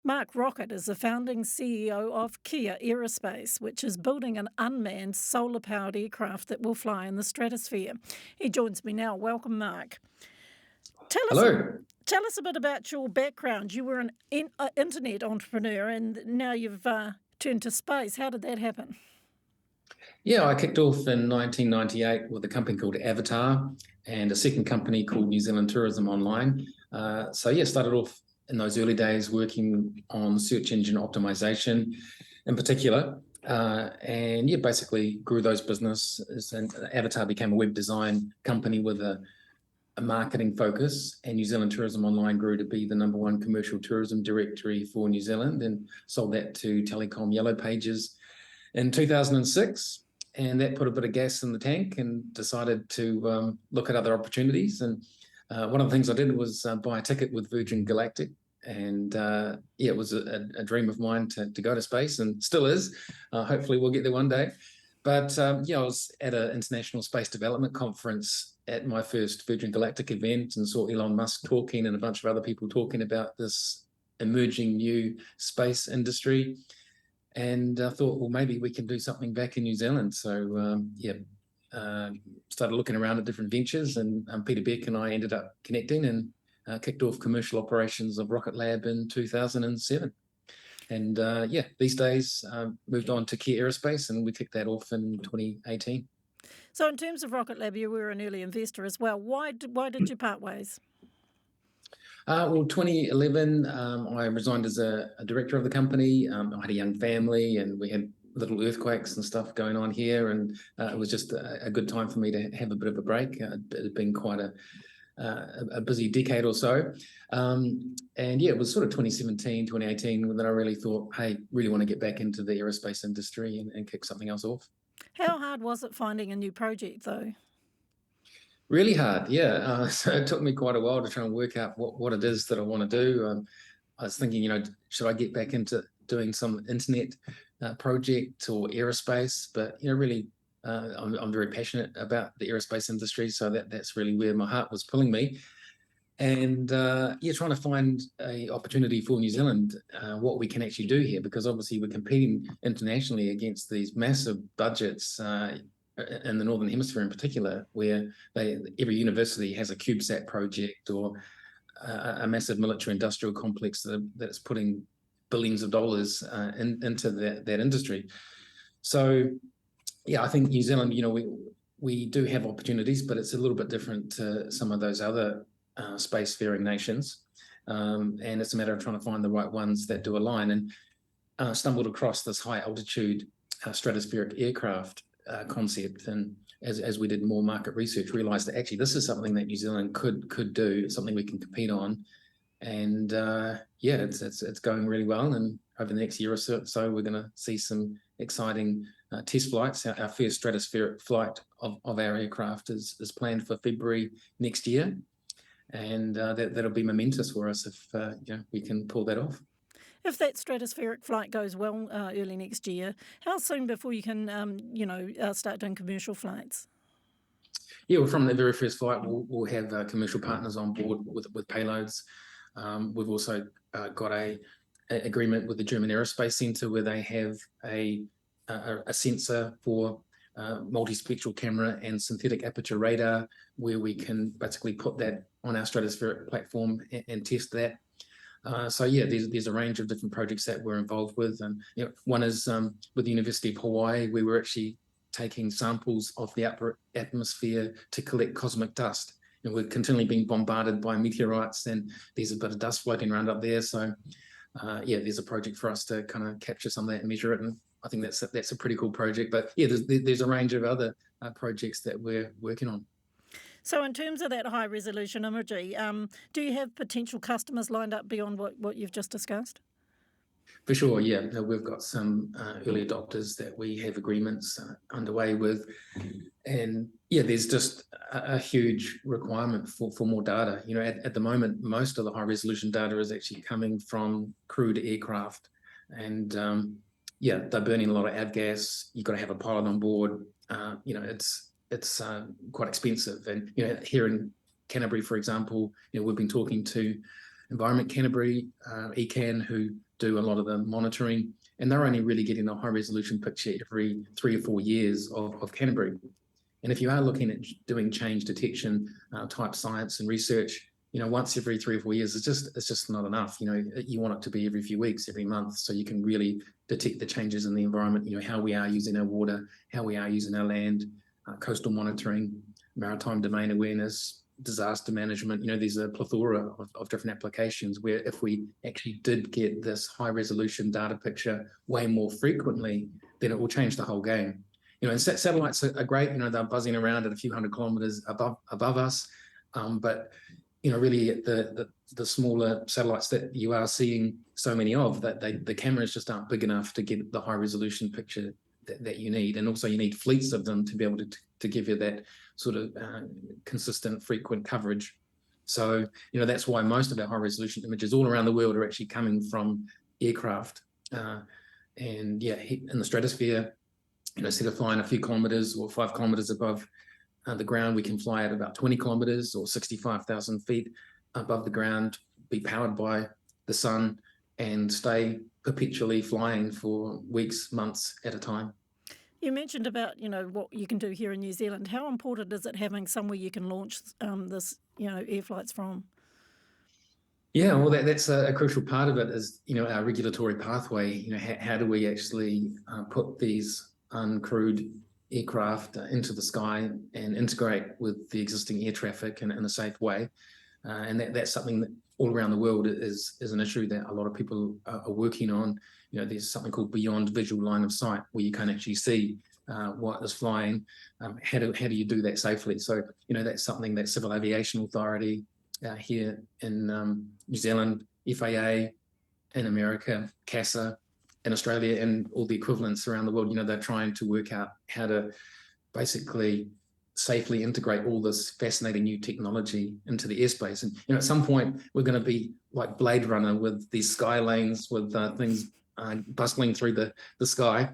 Mark Rocket is the founding CEO of Kea Aerospace, which is building an unmanned solar powered aircraft that will fly in the stratosphere. He joins me now. Welcome, Mark. Tell us, Hello. tell us a bit about your background. You were an internet entrepreneur and now you've turned to space. How did that happen? Yeah, I kicked off in 1998 with a company called Avatar and a second company called New Zealand Tourism Online. Started off in those early days working on search engine optimization in particular. Basically grew those businesses, and Avatar became a web design company with a marketing focus, and New Zealand Tourism Online grew to be the number one commercial tourism directory for New Zealand, and sold that to Telecom Yellow Pages in 2006. And that put a bit of gas in the tank, and decided to look at other opportunities. And one of the things I did was buy a ticket with Virgin Galactic. And it was a dream of mine to go to space, and still is. Hopefully we'll get there one day. But I was at an international space development conference at my first Virgin Galactic event, and saw Elon Musk talking and a bunch of other people talking about this emerging new space industry. And I thought, well, maybe we can do something back in New Zealand. Started looking around at different ventures, and Peter Beck and I ended up connecting, and kicked off commercial operations of Rocket Lab in 2007. And these days moved on to Kea Aerospace, and we kicked that off in 2018. So, in terms of Rocket Lab, you were an early investor as well. Why did you part ways? 2011, I resigned as a director of the company. I had a young family, and we had little earthquakes and stuff going on here, and it was just a good time for me to have a bit of a break. It had been quite a busy decade or so. It was sort of 2017, 2018 when I really thought, hey, really want to get back into the aerospace industry and kick something else off. How hard was it finding a new project, though? Really hard, yeah. So it took me quite a while to try and work out what it is that I want to do. I was thinking, should I get back into doing some internet project or aerospace? But really, I'm very passionate about the aerospace industry, so that's really where my heart was pulling me. And trying to find a opportunity for New Zealand, what we can actually do here, because obviously we're competing internationally against these massive budgets. In the Northern Hemisphere in particular, where every university has a CubeSat project, or a massive military industrial complex that's putting billions of dollars into that industry. So, I think New Zealand, we do have opportunities, but it's a little bit different to some of those other spacefaring nations. And it's a matter of trying to find the right ones that do align. And stumbled across this high altitude stratospheric aircraft concept, and as we did more market research, realized that actually this is something that New Zealand could do, something we can compete on. And it's going really well, and over the next year or so we're going to see some exciting test flights. Our first stratospheric flight of our aircraft is planned for February next year, and that'll be momentous for us if we can pull that off. If that stratospheric flight goes well early next year, how soon before you can, start doing commercial flights? Yeah, well, from the very first flight, we'll have commercial partners on board with payloads. We've also got a agreement with the German Aerospace Centre, where they have a sensor for multispectral camera and synthetic aperture radar, where we can basically put that on our stratospheric platform and test that. There's a range of different projects that we're involved with, and one is with the University of Hawaii, where we're actually taking samples of the upper atmosphere to collect cosmic dust. And we're continually being bombarded by meteorites, and there's a bit of dust floating around up there. So, there's a project for us to kind of capture some of that and measure it, and I think that's a pretty cool project. But there's a range of other projects that we're working on. So, in terms of that high resolution imagery, do you have potential customers lined up beyond what you've just discussed? For sure, yeah. No, we've got some early adopters that we have agreements underway with. And there's just a huge requirement for more data. At the moment, most of the high resolution data is actually coming from crewed aircraft. And they're burning a lot of avgas. You've got to have a pilot on board. It's quite expensive. And here in Canterbury, for example, we've been talking to Environment Canterbury, ECAN, who do a lot of the monitoring, and they're only really getting a high resolution picture every 3 or 4 years of Canterbury. And if you are looking at doing change detection type science and research, once every 3 or 4 years, it's just not enough. You want it to be every few weeks, every month, so you can really detect the changes in the environment. How we are using our water, how we are using our land, coastal monitoring, maritime domain awareness, disaster management. There's a plethora of different applications where if we actually did get this high resolution data picture way more frequently, then it will change the whole game. And satellites are great. They're buzzing around at a few hundred kilometers above us, but really the smaller satellites that you are seeing so many of, that the cameras just aren't big enough to get the high resolution picture that you need. And also you need fleets of them to be able to give you that sort of consistent, frequent coverage. So, that's why most of our high resolution images all around the world are actually coming from aircraft. And yeah, in the stratosphere, instead of flying a few kilometers or 5 kilometers above the ground, we can fly at about 20 kilometers or 65,000 feet above the ground, be powered by the sun, and stay perpetually flying for weeks, months at a time. You mentioned about, what you can do here in New Zealand. How important is it having somewhere you can launch this, air flights from? Yeah, well, that's a crucial part of it is, our regulatory pathway. How do we actually put these uncrewed aircraft into the sky and integrate with the existing air traffic in a safe way? And that's something that all around the world is an issue that a lot of people are working on. There's something called beyond visual line of sight, where you can actually see what is flying. How do you do that safely? So, that's something that Civil Aviation Authority here in New Zealand, FAA, in America, CASA, in Australia, and all the equivalents around the world, they're trying to work out how to basically safely integrate all this fascinating new technology into the airspace. And at some point we're going to be like Blade Runner with these sky lanes with things bustling through the sky.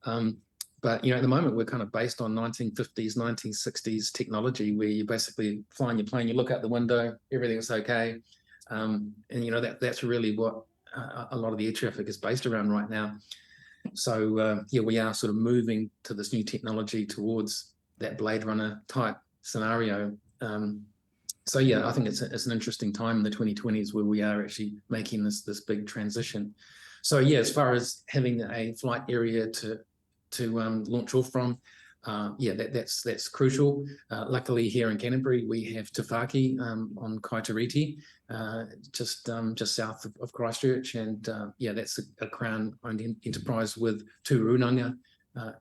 But at the moment we're kind of based on 1950s, 1960s technology, where you basically flying your plane, you look out the window, everything's okay, and that's really what a lot of the air traffic is based around right now. So we are sort of moving to this new technology towards that Blade Runner type scenario. So yeah, I think it's an interesting time in the 2020s where we are actually making this big transition. So yeah, as far as having a flight area to launch off from, that's crucial. Luckily here in Canterbury we have Te Whaki on Kaitoriti, just south of Christchurch, and that's a Crown-owned enterprise with two runanga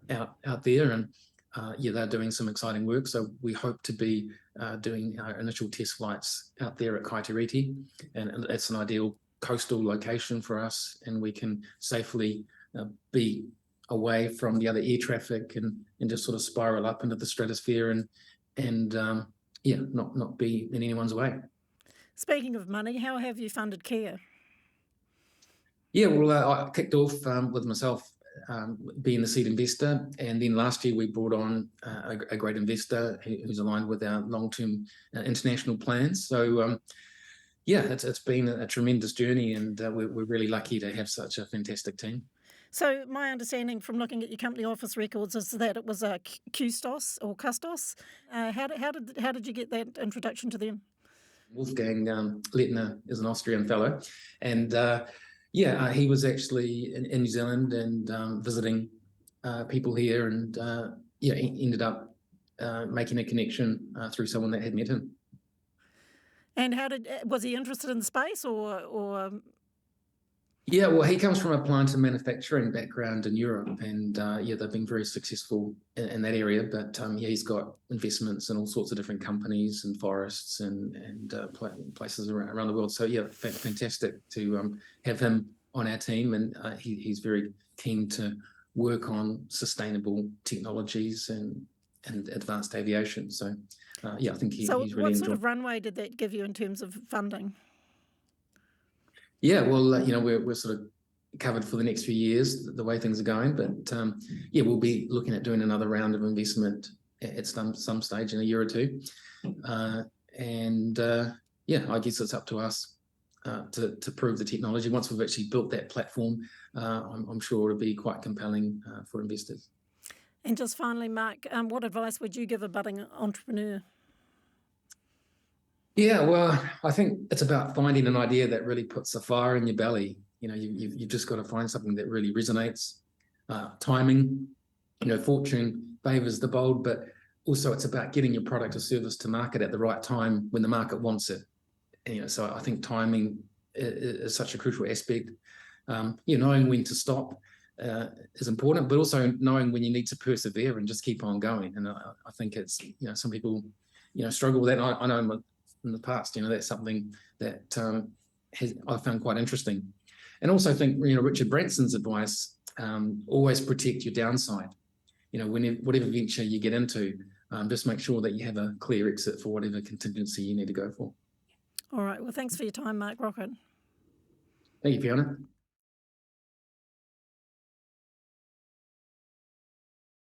out there, and they're doing some exciting work. So we hope to be doing our initial test flights out there at Kaitoriti, and it's an ideal coastal location for us, and we can safely be away from the other air traffic and just sort of spiral up into the stratosphere and not be in anyone's way. Speaking of money, how have you funded Kea? Yeah, well, I kicked off with myself being the seed investor, and then last year we brought on a great investor who's aligned with our long-term international plans. So it's been a tremendous journey, and we're really lucky to have such a fantastic team. So my understanding from looking at your company office records is that it was a Custos or Custos. How did you get that introduction to them? Wolfgang Lettner is an Austrian fellow, and he was actually in New Zealand and visiting people here, and he ended up making a connection through someone that had met him. And was he interested in space or? Yeah, well, he comes from a plant and manufacturing background in Europe, and they've been very successful in that area. But he's got investments in all sorts of different companies and forests and places around the world. So yeah, fantastic to have him on our team, and he's very keen to work on sustainable technologies and advanced aviation. So I think he's really what sort of runway did that give you in terms of funding? Yeah, well, we're sort of covered for the next few years, the way things are going. But we'll be looking at doing another round of investment at some stage in a year or two. I guess it's up to us to prove the technology. Once we've actually built that platform, I'm sure it'll be quite compelling for investors. And just finally, Mark, what advice would you give a budding entrepreneur? Yeah, well, I think it's about finding an idea that really puts a fire in your belly. You've just got to find something that really resonates. Timing, fortune favors the bold, but also it's about getting your product or service to market at the right time when the market wants it. So I think timing is such a crucial aspect. Knowing when to stop is important, but also knowing when you need to persevere and just keep on going. And I think it's, some people, struggle with that. I know in the past, that's something that I found quite interesting. And also think, Richard Branson's advice, always protect your downside. Whatever venture you get into, just make sure that you have a clear exit for whatever contingency you need to go for. All right. Well, thanks for your time, Mark Rocket. Thank you, Fiona.